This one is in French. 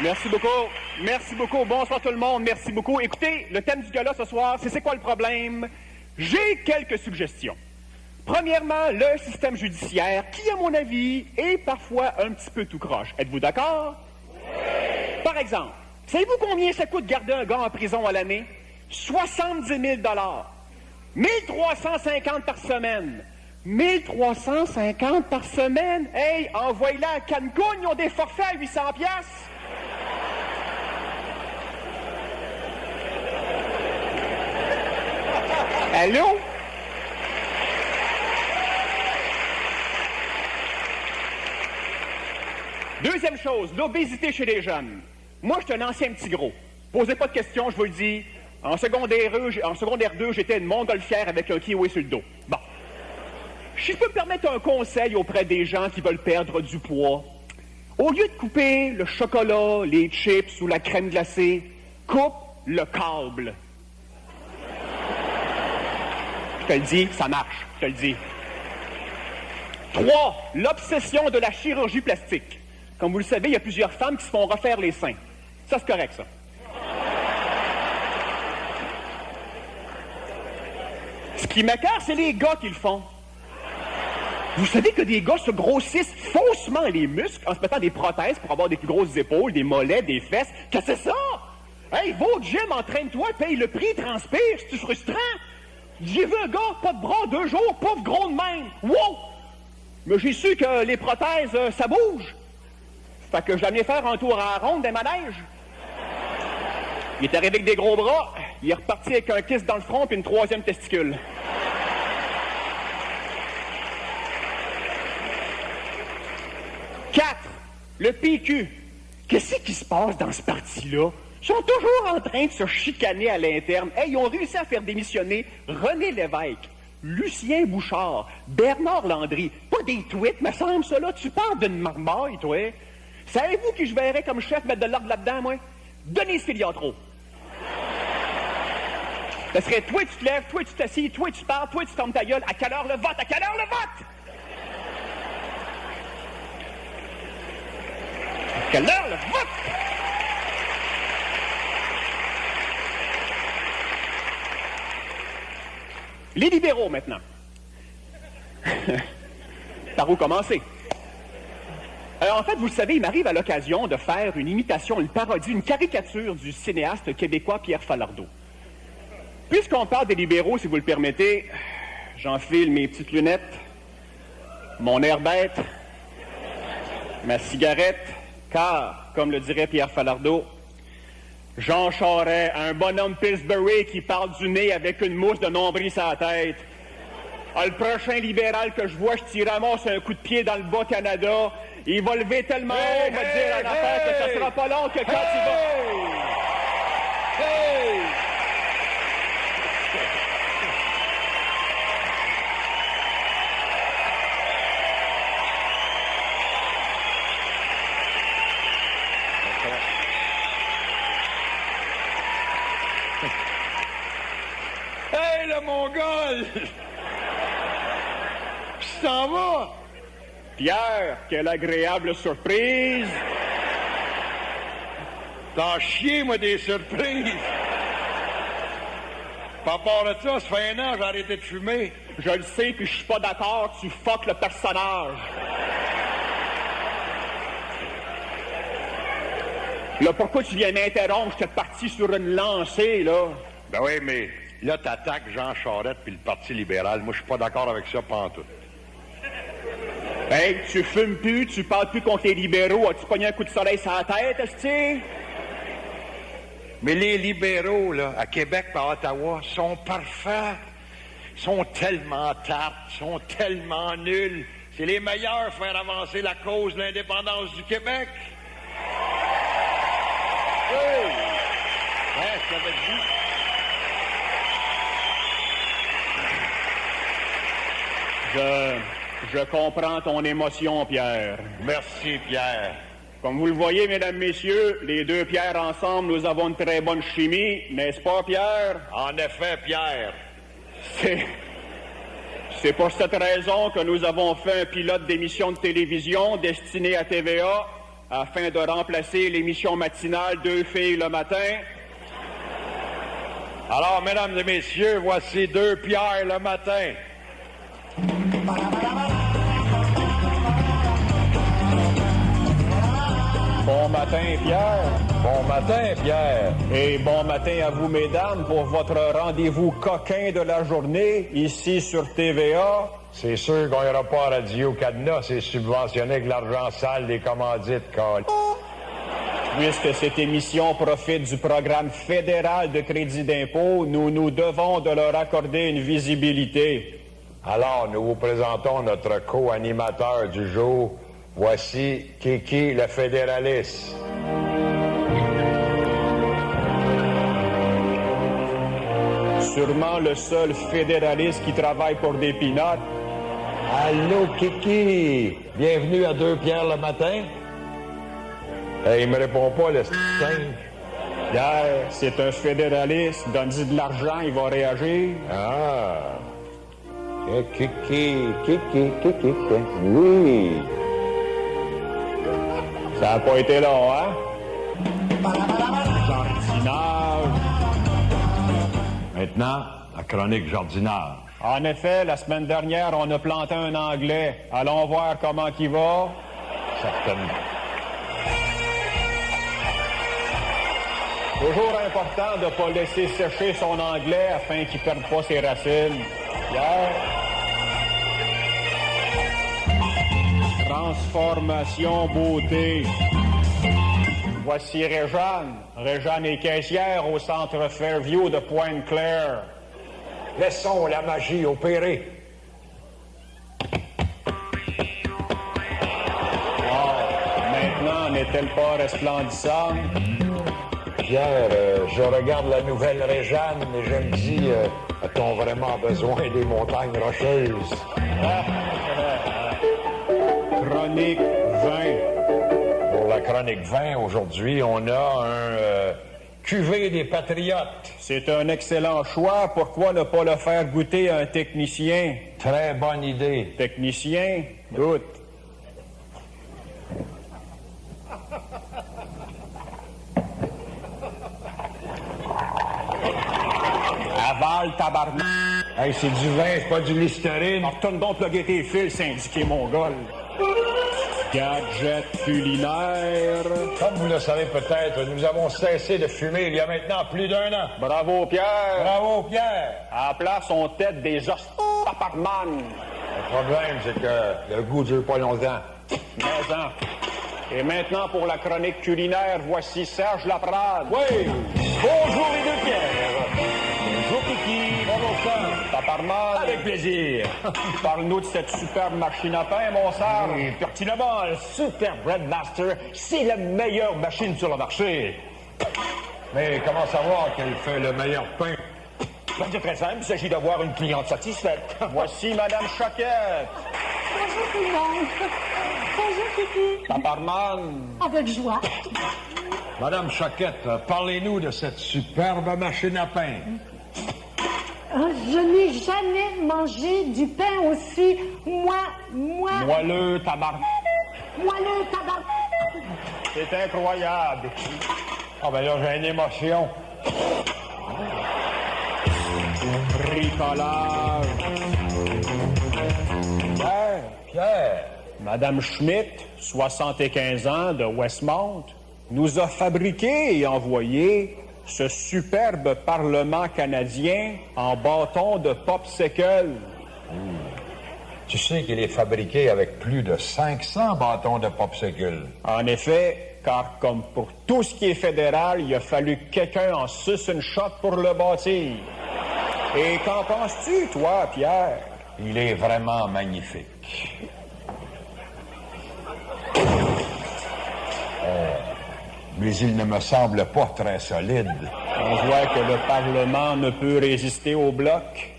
Merci beaucoup. Merci beaucoup. Bonsoir tout le monde. Merci beaucoup. Écoutez, le thème du gala ce soir, c'est quoi le problème? J'ai quelques suggestions. Premièrement, le système judiciaire, qui, à mon avis, est parfois un petit peu tout croche. Êtes-vous d'accord? Oui. Par exemple, savez-vous combien ça coûte garder un gars en prison à l'année? 70 000 $. 1350 par semaine. 1350 par semaine? Hey, envoyez-la à Cancun, ils ont des forfaits à 800 piastres. Allô? Deuxième chose, l'obésité chez les jeunes. Moi, je suis un ancien petit gros. Posez pas de questions, je vous le dis. En secondaire 2, j'étais une montgolfière avec un kiwi sur le dos. Bon. Si je peux me permettre un conseil auprès des gens qui veulent perdre du poids, au lieu de couper le chocolat, les chips ou la crème glacée, coupe le câble. Je te le dis, ça marche, je te le dis. 3. L'obsession de la chirurgie plastique. Comme vous le savez, il y a plusieurs femmes qui se font refaire les seins. Ça, c'est correct, ça. Ce qui m'écoeure, c'est les gars qui le font. Vous savez que des gars se grossissent faussement les muscles en se mettant des prothèses pour avoir des plus grosses épaules, des mollets, des fesses. Qu'est-ce que c'est ça? Hey, va au gym, entraîne-toi, paye le prix, transpire, c'est-tu frustrant? J'ai vu un gars, pas de bras, 2 jours, pauvre gros de même. Wow! Mais j'ai su que les prothèses, ça bouge. Fait que je l'ai amené faire un tour à la ronde des manèges. Il est arrivé avec des gros bras, il est reparti avec un kiss dans le front et une 3e testicule. Le PQ. Qu'est-ce qui se passe dans ce parti-là? Ils sont toujours en train de se chicaner à l'interne. Hey, ils ont réussi à faire démissionner René Lévesque, Lucien Bouchard, Bernard Landry. Pas des tweets, me semble, ça, là. Tu parles d'une marmaille, toi. Savez-vous qui je verrais comme chef mettre de l'ordre là-dedans, moi? Denise Filiatro. Ce serait toi, tu te lèves, toi, tu t'assis, toi, tu parles, toi, tu fermes ta gueule. À quelle heure le vote? À quelle heure le vote? À quelle heure le vote? Les libéraux, maintenant. Par où commencer? En fait, vous le savez, il m'arrive à l'occasion de faire une imitation, une parodie, une caricature du cinéaste québécois Pierre Falardeau. Puisqu'on parle des libéraux, si vous le permettez, j'enfile mes petites lunettes, mon air bête, ma cigarette, car, comme le dirait Pierre Falardeau, Jean Charest, un bonhomme Pillsbury qui parle du nez avec une mousse de nombril sur la tête. Ah, le prochain libéral que je vois, je tire à mort sur un coup de pied dans le Bas-Canada. Il va lever tellement haut, il va dire à l'affaire que ça sera pas long que quand il va... Hey, le Mongol! Je t'en vas! Pierre, quelle agréable surprise! T'en chier, moi, des surprises! Par rapport à ça, ça fait 1 an, j'ai arrêté de fumer. Je le sais, puis je suis pas d'accord, tu fuck le personnage. Là, pourquoi tu viens m'interrompre? J'étais parti sur une lancée, là. Ben oui, mais là, t'attaques Jean Charest puis le Parti libéral. Moi, je suis pas d'accord avec ça, pantoute. Hey, tu fumes plus, tu parles plus contre les libéraux. As-tu pogné un coup de soleil sur la tête, est-ce? Mais les libéraux, là, à Québec et à Ottawa, sont parfaits. Ils sont tellement tartes, sont tellement nuls. C'est les meilleurs à faire avancer la cause de l'indépendance du Québec. Oui! Ouais, je t'avais dit. Je comprends ton émotion, Pierre. Merci, Pierre. Comme vous le voyez, mesdames, messieurs, les deux Pierre ensemble, nous avons une très bonne chimie, n'est-ce pas, Pierre? En effet, Pierre. C'est pour cette raison que nous avons fait un pilote d'émission de télévision destiné à TVA afin de remplacer l'émission matinale Deux filles le matin. Alors, mesdames et messieurs, voici Deux Pierres le matin. Bon matin, Pierre. Bon matin, Pierre. Et bon matin à vous, mesdames, pour votre rendez-vous coquin de la journée, ici sur TVA. C'est sûr qu'on n'ira pas à Radio-Canada, c'est subventionné avec l'argent sale des commandites, Carl. Puisque cette émission profite du programme fédéral de crédit d'impôt, nous nous devons de leur accorder une visibilité. Alors, nous vous présentons notre co-animateur du jour. Voici Kiki le fédéraliste. Sûrement le seul fédéraliste qui travaille pour des pinottes. Allô, Kiki! Bienvenue à Deux Pierres le matin. Il me répond pas, le singe. Pierre, c'est un fédéraliste. Donne-lui de l'argent, il va réagir. Ah! Kiki. Oui! Ça n'a pas été long, hein? Jardinage. Maintenant, la chronique jardinage. En effet, la semaine dernière, on a planté un Anglais. Allons voir comment il va. Certainement. Toujours important de ne pas laisser sécher son anglais afin qu'il ne perde pas ses racines. Pierre. Transformation beauté. Voici Réjeanne. Réjeanne est caissière au centre Fairview de Pointe-Claire. Laissons la magie opérer. Maintenant, n'est-elle pas resplendissante? Pierre, je regarde la nouvelle Réjeanne et je me dis, a-t-on vraiment besoin des montagnes rocheuses? Chronique 20. Pour la chronique 20, aujourd'hui, on a un cuvée des patriotes. C'est un excellent choix. Pourquoi ne pas le faire goûter à un technicien? Très bonne idée. Technicien? Doute. Aval, tabarnak. Hey, c'est du vin, c'est pas du Listerine. Retourne donc plugger tes fils, syndiqué mongol. Gadget culinaire. Comme vous le savez peut-être, nous avons cessé de fumer il y a maintenant plus d'1 an. Bravo, Pierre. Bravo, Pierre. À la place, on tête des os taparman. Le problème, c'est que le goût dure pas longtemps. Mais Et maintenant, pour la chronique culinaire, voici Serge Laprade. Oui. Bonjour les deux Pierre. Bonjour, Kiki. Bonjour, Serge. Taparman. Avec plaisir. Parle-nous de cette superbe machine à pain, mon Serge. Oui, pertinemment, le Super Breadmaster, c'est la meilleure machine sur le marché. Mais comment savoir qu'elle fait le meilleur pain? Ben, c'est très simple, il s'agit d'avoir une cliente satisfaite. Voici Madame Choquette. Bonjour tout le monde. Bonjour Kiki. Taparman. Avec joie. Madame Choquette, parlez-nous de cette superbe machine à pain. Je n'ai jamais mangé du pain aussi Moelleux, tabarnak. moelleux, tabac. C'est incroyable. Ah ben là, j'ai une émotion. Bricolage. Pierre. Madame Schmidt, 75 ans, de Westmount, nous a fabriqué et envoyé ce superbe Parlement canadien en bâton de popsicle. Tu sais qu'il est fabriqué avec plus de 500 bâtons de popsicle. En effet, car comme pour tout ce qui est fédéral, il a fallu que quelqu'un en suce une shot pour le bâtir. Et qu'en penses-tu, toi, Pierre? Il est vraiment magnifique. Mais il ne me semble pas très solide. On voit que le Parlement ne peut résister au bloc.